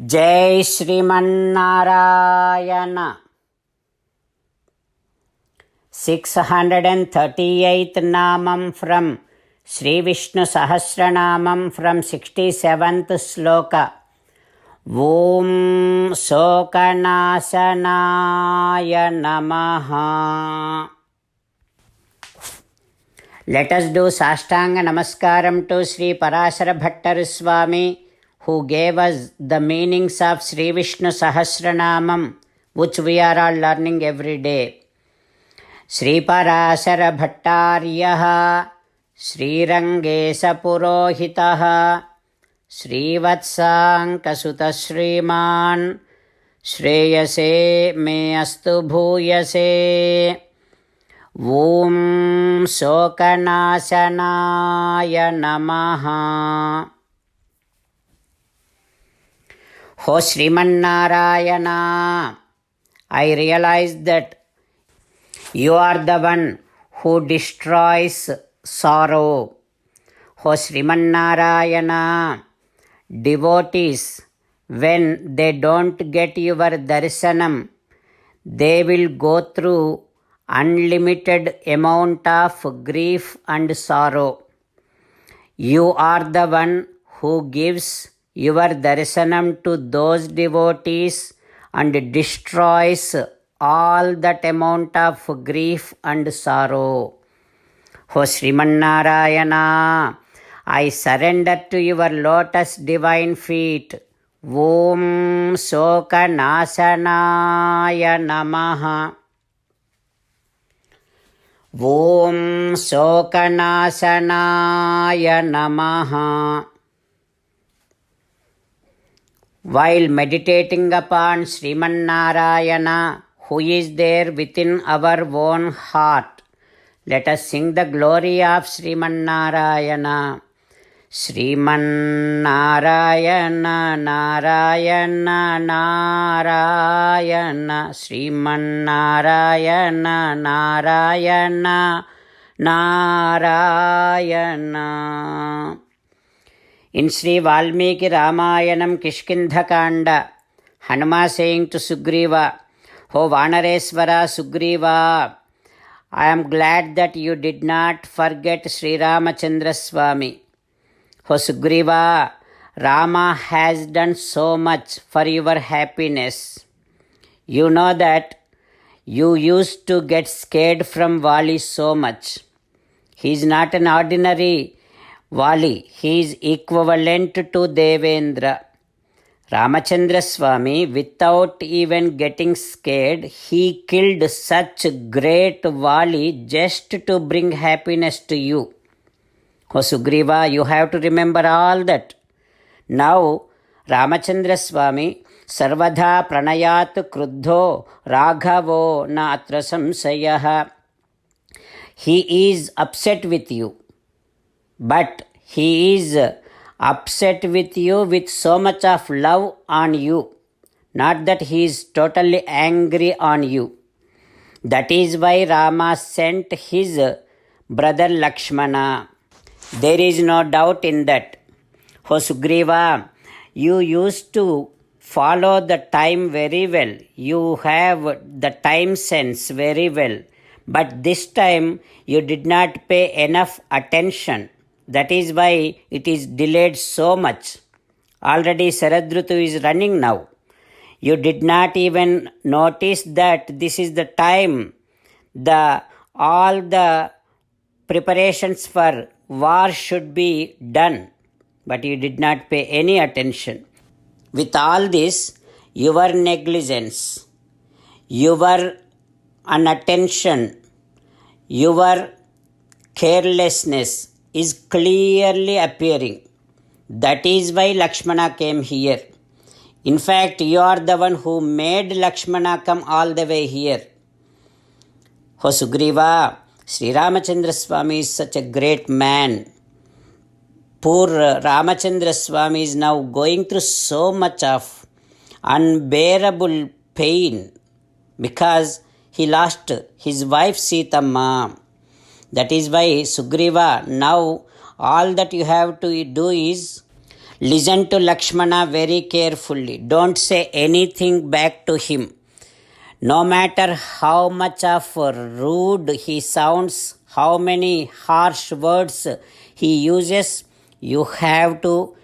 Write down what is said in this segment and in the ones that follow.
जय श्रीमन्नारायण. 638th नामं from Sri Vishnu Sahasranamam from 67th sloka. Om Sokanashanaya Namaha. Let us do Sashtanga Namaskaram to Sri Parashara Bhattar Swami, who gave us the meanings of Sri Vishnu Sahasranamam, which we are all learning every day. Sri Parashara Bhattaryah Sri Rangesa Purohitah Sri Vatsankasuta Sriman Shreyase me astu bhuyase. Om Sokanashanaya Namaha. Ho Srimannarayana, I realize that you are the one who destroys sorrow. Ho Srimannarayana, devotees, when they don't get your darshanam, they will go through unlimited amount of grief and sorrow. You are the one who gives your darshanam to those devotees and destroys all that amount of grief and sorrow. O Srimannarayana, I surrender to your lotus divine feet. Om Sokanashanaya Namaha. Om Sokanashanaya Namaha. While meditating upon Srimannarayana, who is there within our own heart, let us sing the glory of Srimannarayana. Srimannarayana Narayana Narayana Srimannarayana Narayana Narayana. In Sri Valmiki Ramayanam Kishkindha Kanda, Hanuma saying to Sugriva, O Vanareswara Sugriva, I am glad that you did not forget Sri Ramachandra Swami. O Sugriva, Rama has done so much for your happiness. You know that you used to get scared from Vali so much. He is not an ordinary Vali, he is equivalent to Devendra. Ramachandra Swami, without even getting scared, he killed such great Vali just to bring happiness to you. O Sugriva, you have to remember all that. Now, Ramachandra Swami, Sarvadha Pranayat Kruddho Raghavo na atra samsayah. He is upset with you. But he is upset with you with so much of love on you, not that he is totally angry on you. That is why Rama sent his brother Lakshmana. There is no doubt in that. O Sugriva, you used to follow the time very well. You have the time sense very well. But this time you did not pay enough attention. That is why it is delayed so much. Already Saradrutu is running now. You did not even notice that this is the time all the preparations for war should be done. But you did not pay any attention. With all this, your negligence, your inattention, your carelessness is clearly appearing. That is why Lakshmana came here. In fact, you are the one who made Lakshmana come all the way here. O Sugriva, Sri Ramachandra Swami is such a great man. Poor Ramachandra Swami is now going through so much of unbearable pain because he lost his wife Sitamma. That is why Sugriva, now all that you have to do is Listen to Lakshmana very carefully. Don't say anything back to him. No matter how much of rude he sounds, how many harsh words he uses, you have to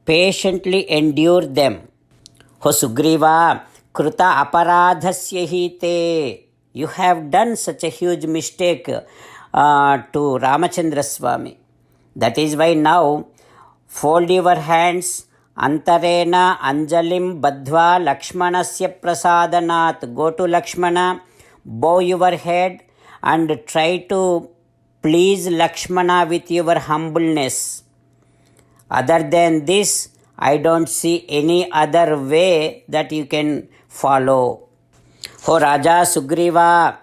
patiently endure them. Ho Sugriva, Kruta aparadhasya hi te. You have done such a huge mistake to Ramachandra Swami. That is why now fold your hands, antarena anjalim badhva Lakshmanasya prasadanat. Go to Lakshmana, bow your head and try to please Lakshmana with your humbleness. Other than this, I don't see any other way that you can follow. Oh Raja Sugriva,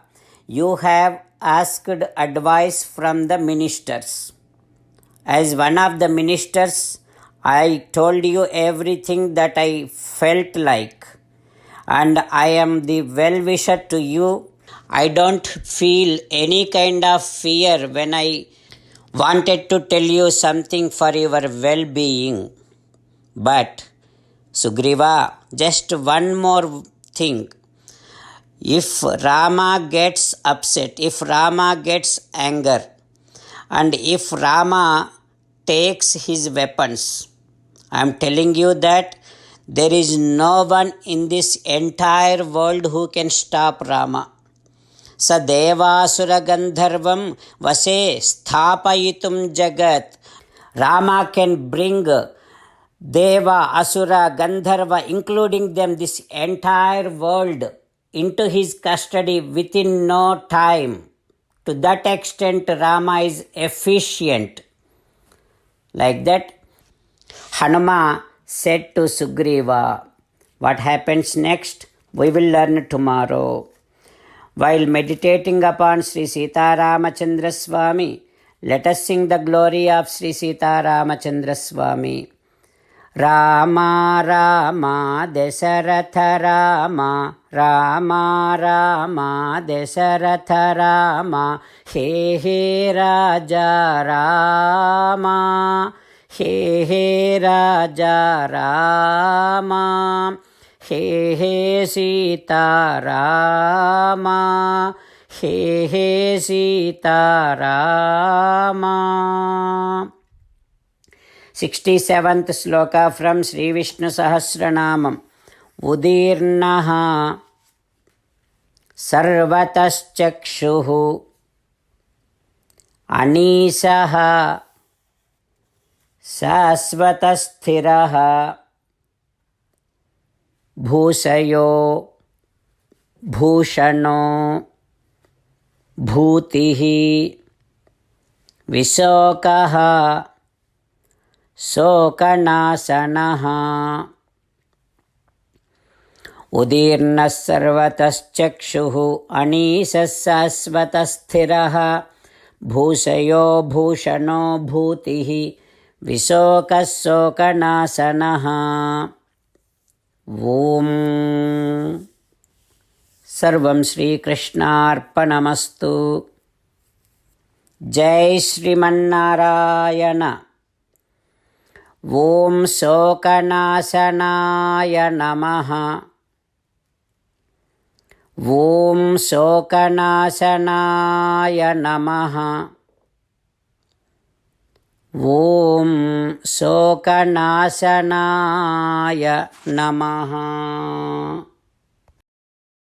you have asked advice from the ministers. As one of the ministers, I told you everything that I felt like, and I am the well-wisher to you. I don't feel any kind of fear when I wanted to tell you something for your well-being. But Sugriva, just one more thing. If Rama gets upset, if Rama gets anger, and if Rama takes his weapons, I am telling you that there is no one in this entire world who can stop Rama. Sa devasura gandharvam vase sthapayitum jagat. Rama can bring Deva, Asura, Gandharva, including them, this entire world into his custody within no time. To that extent, Rama is efficient. Like that, Hanuma said to Sugriva. What happens next? We will learn tomorrow. While meditating upon Sri Sita Ramachandra Swami, let us sing the glory of Sri Sita Ramachandra Swami. Rama Rama Dasaratha Rama Rama Rama Dasaratha Rama He He Raja Rama He He Raja Rama He He Sita Rama He He Sita Rama. 67th sloka from Sri Vishnu Sahasranamam. Udirnaha sarvataschakshuhu anisaha sasvatasthiraha bhusayo bhushano bhutihi visokaha Sokanasanaha. Udirna sarvataschakshuhu anisasasvatasthiraha bhusayo bhushano bhutihi visokas sokanasanaha. Om Sarvam Shri Krishnarpanamastu. Jai Srimannarayana. Om Sokanasanaaya Namaha. Om Sokanasanaaya Namaha. Om Sokanasanaaya Namaha.